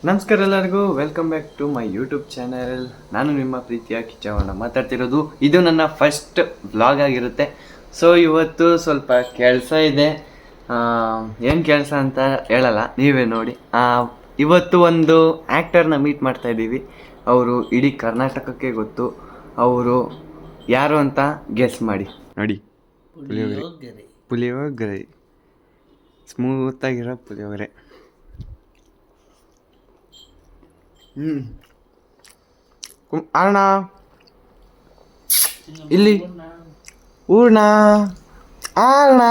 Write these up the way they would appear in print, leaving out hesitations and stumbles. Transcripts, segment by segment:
ನಮಸ್ಕಾರ ಎಲ್ಲರಿಗೂ, welcome back to my YouTube channel. ನಾನು ನಿಮ್ಮ ಪ್ರೀತಿಯ ಕಿಚ್ಚವಣ್ಣ ಮಾತಾಡ್ತಿರೋದು. ಇದು ನನ್ನ ಫಸ್ಟ್ ವ್ಲಾಗ್ ಆಗಿರುತ್ತೆ. ಸೊ ಇವತ್ತು ಸ್ವಲ್ಪ ಕೆಲಸ ಇದೆ. ಏನು ಕೆಲಸ ಅಂತ ಹೇಳಲ್ಲ, ನೀವೇ ನೋಡಿ. ಇವತ್ತು ಒಂದು ಆ್ಯಕ್ಟರ್ನ ಮೀಟ್ ಮಾಡ್ತಾ ಇದ್ದೀವಿ. ಅವರು ಇಡೀ ಕರ್ನಾಟಕಕ್ಕೆ ಗೊತ್ತು. ಅವರು ಯಾರು ಅಂತ ಗೆಸ್ ಮಾಡಿ. ನೋಡಿ, ಪುಳಿಯೋಗರೆ, ಸ್ಮೂತಾಗಿರೋ ಪುಳಿಯೋಗರೆ. ಅಣ್ಣ ಇಲ್ಲಿ ಊರ್ಣ ಅಣ್ಣ.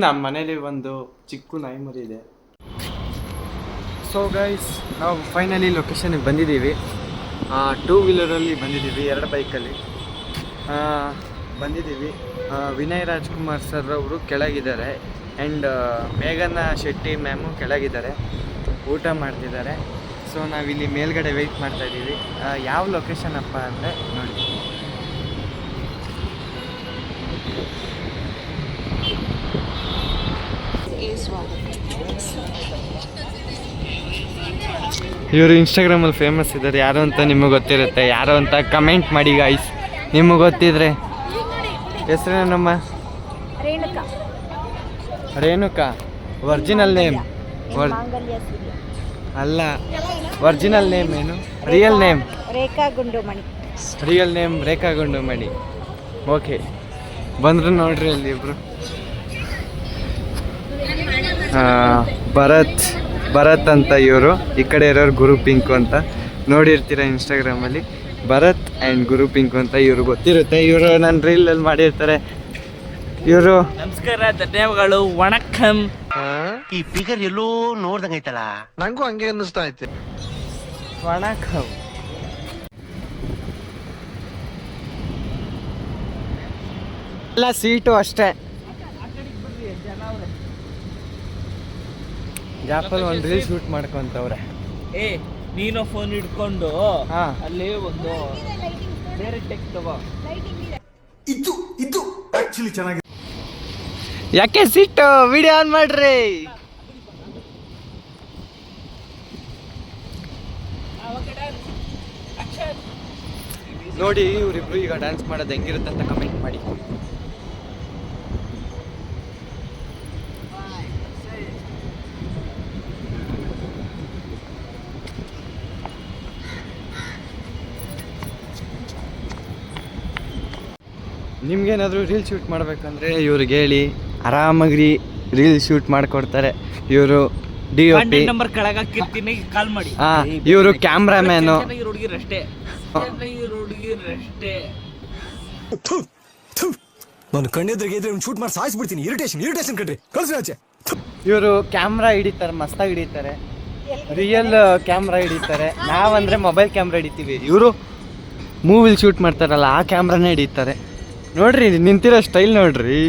ನಮ್ಮ ಮನೇಲಿ ಒಂದು ಚಿಕ್ಕ ನಾಯಿ ಮರಿ ಇದೆ. ಸೊ ಗೈಸ್, ನಾವು ಫೈನಲಿ ಲೊಕೇಶನ್ಗೆ ಬಂದಿದ್ದೀವಿ. 2 ವೀಲರಲ್ಲಿ ಬಂದಿದ್ದೀವಿ, 2 ಬೈಕಲ್ಲಿ ಬಂದಿದ್ದೀವಿ. ವಿನಯ್ ರಾಜ್ಕುಮಾರ್ ಸರ್ ಅವರು ಕೆಳಗಿದ್ದಾರೆ ಆ್ಯಂಡ್ ಮೇಘನಾ ಶೆಟ್ಟಿ ಮ್ಯಾಮು ಕೆಳಗಿದ್ದಾರೆ, ಊಟ ಮಾಡ್ತಿದ್ದಾರೆ. ಸೊ ನಾವಿಲ್ಲಿ ಮೇಲ್ಗಡೆ ವೆಯ್ಟ್ ಮಾಡ್ತಾ ಇದ್ದೀವಿ. ಯಾವ ಲೊಕೇಶನ್ ಅಪ್ಪ ಅಂದರೆ ನೋಡಿ, ಇವರು ಇನ್ಸ್ಟಾಗ್ರಾಮಲ್ಲಿ ಫೇಮಸ್ ಇದ್ದಾರೆ. ಯಾರು ಅಂತ ನಿಮಗೆ ಗೊತ್ತಿರುತ್ತೆ, ಯಾರು ಅಂತ ಕಮೆಂಟ್ ಮಾಡಿ ಗಾಯ್ಸ್, ನಿಮಗೆ ಗೊತ್ತಿದ್ರೆ. ಹೆಸರೇನಮ್ಮ? ರೇಣುಕಾ. ಒರಿಜಿನಲ್ ನೇಮ್ ಅಲ್ಲ, ಒರಿಜಿನಲ್ ನೇಮ್ ಏನು? ರಿಯಲ್ ನೇಮ್ ರೇಖಾ ಗುಂಡುಮಣಿ. ರಿಯಲ್ ನೇಮ್ ರೇಖಾ ಗುಂಡುಮಣಿ. ಓಕೆ, ಬಂದ್ರು ನೋಡ್ರಿ ಅಲ್ಲಿ ಇಬ್ರು. ಭರತ್ ಅಂತ ಇವರು. ಈ ಕಡೆ ಇರೋರು ಗುರು ಪಿಂಕು ಅಂತ, ನೋಡಿರ್ತೀರ ಇನ್ಸ್ಟಾಗ್ರಾಮಲ್ಲಿ. ಭರತ್ ಆ್ಯಂಡ್ ಗುರು ಪಿಂಕು ಅಂತ ಇವರು ಗೊತ್ತಿರುತ್ತೆ. ಇವರು ನನ್ನ ರೀಲಲ್ಲಿ ಮಾಡಿರ್ತಾರೆ. ಇವರು ನಮಸ್ಕಾರ, ಧನ್ಯವಾದಗಳು, ವಣಕ್ಕಂ. ಈ ಫಿಗರ್ ಎಲ್ಲೋ ನೋಡ್ದಂಗೈತಲ್ಲ, ನಂಗೂ ಹಂಗೆ ಅನ್ನಿಸ್ತಾ ಐತೆ. ವಣಕ್ಕಂ. ಎಲ್ಲ ಸೀಟು ಅಷ್ಟೇ. ಗ್ಯಾಪಲ್ಲಿ ಒಂದು ರೀಲ್ ಶೂಟ್ ಮಾಡ್ಕೊಂತವ್ರೆ. ನೀನು ಫೋನ್ ಇಟ್ಕೊಂಡು ಅಲ್ಲಿ ಒಂದು ಬೇರೆ ಟೆಕ್ ತಗೋ. ಇದು ಆಕ್ಚುಲಿ ಚೆನ್ನಾಗಿದೆ. ಯಾಕೆ ಸಿಟ್ಟು? ವಿಡಿಯೋ ಆನ್ ಮಾಡ್ರಿ. ನೋಡಿ ಇವರಿಬ್ರು ಈಗ ಡ್ಯಾನ್ಸ್ ಮಾಡೋದು ಹೆಂಗಿರುತ್ತೆ ಅಂತ ಕಮೆಂಟ್ ಮಾಡಿ. ನಿಮ್ಗೇನಾದರೂ ರೀಲ್ ಶೂಟ್ ಮಾಡಬೇಕಂದ್ರೆ ಇವ್ರಿಗೆ ಹೇಳಿ, ಆರಾಮಾಗಿ ರೀಲ್ ಶೂಟ್ ಮಾಡಿಕೊಡ್ತಾರೆ. ಇವರು DOP ನಂಬರ್ ಕೆಳಗಾಕಿರ್ತೀನಿ, ಕಾಲ್ ಮಾಡಿ. ಇವರು ಕ್ಯಾಮ್ರಾಮ್ಯಾನು. ಹುಡುಗಿರಷ್ಟೇ. ನಾನು ಕಣ್ಣೆದ್ರಿಗೆ ಇದ್ರೆ ಶೂಟ್ ಮಾಡಿ ಸಾಯಿಸ್ಬಿಡ್ತೀನಿ. ಇರಿಟೇಷನ್ ಕಣ್ರಿ, ಕಳ್ಸಿ ಆಚೆ. ಇವರು ಕ್ಯಾಮ್ರಾ ಹಿಡಿತಾರೆ, ಮಸ್ತಾಗಿ ಹಿಡಿತಾರೆ. ರಿಯಲ್ ಕ್ಯಾಮ್ರಾ ಹಿಡಿತಾರೆ. ನಾವಂದರೆ ಮೊಬೈಲ್ ಕ್ಯಾಮ್ರಾ ಹಿಡಿತೀವಿ. ಇವರು ಮೂವಿಲಿ ಶೂಟ್ ಮಾಡ್ತಾರಲ್ಲ, ಆ ಕ್ಯಾಮ್ರಾನೇ ಹಿಡಿತಾರೆ. ನೋಡ್ರಿ ನಿಂತಿರೋ ಸ್ಟೈಲ್ ನೋಡ್ರಿ,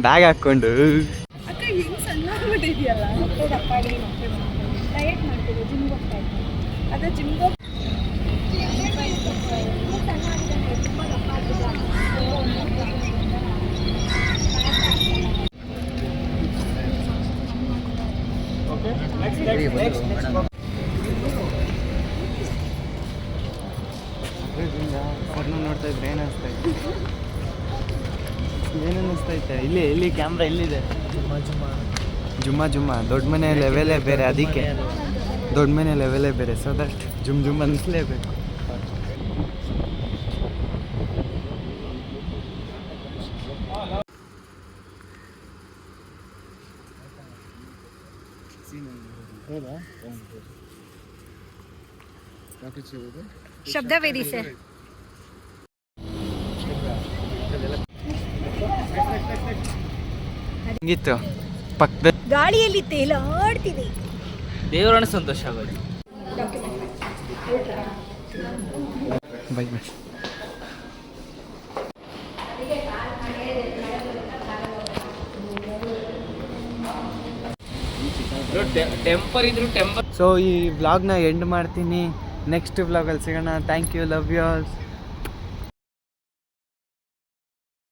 ಬ್ಯಾಗ್ ಹಾಕ್ಕೊಂಡು. ನೋಡ್ತಾ ಇದ್ರೆ ಏನು ಅನಿಸ್ತೈತೆ? ಇಲ್ಲಿ ಕ್ಯಾಮ್ರಾ ಇಲ್ಲಿದೆ. ಜುಮ್ಮ ದೊಡ್ಡ ಮನೆ ಲೆವೆಲೇ ಬೇರೆ, ಅದಕ್ಕೆ ದೊಡ್ಡ ಮನೆ ಲೆವೆಲೇ ಬೇರೆ. ಸೊ ದಟ್ ಜುಮ್ ಅನ್ನಿಸ್ಲೇಬೇಕು. ಶಬ್ದವೇದಿ ಸರ್. ಹೆಂಗಿತ್ತು? ಪಕ್ಕದ ಗಾಳಿಯಲ್ಲಿ ತೇಲಾಡ್ತಿದೆ. ದೇವರನ್ನ ಸಂತೋಷ ಆಗೋದು. ಬೈ. ಟೆಂಪರ್ ಇದ್ರು ಟೆಂಪರ್. ಸೊ ಈ ವ್ಲಾಗ್ನ ಎಂಡ್ ಮಾಡ್ತೀನಿ. ನೆಕ್ಸ್ಟ್ ವ್ಲಾಗಲ್ಲಿ ಸಿಗೋಣ. Thank you, love you all.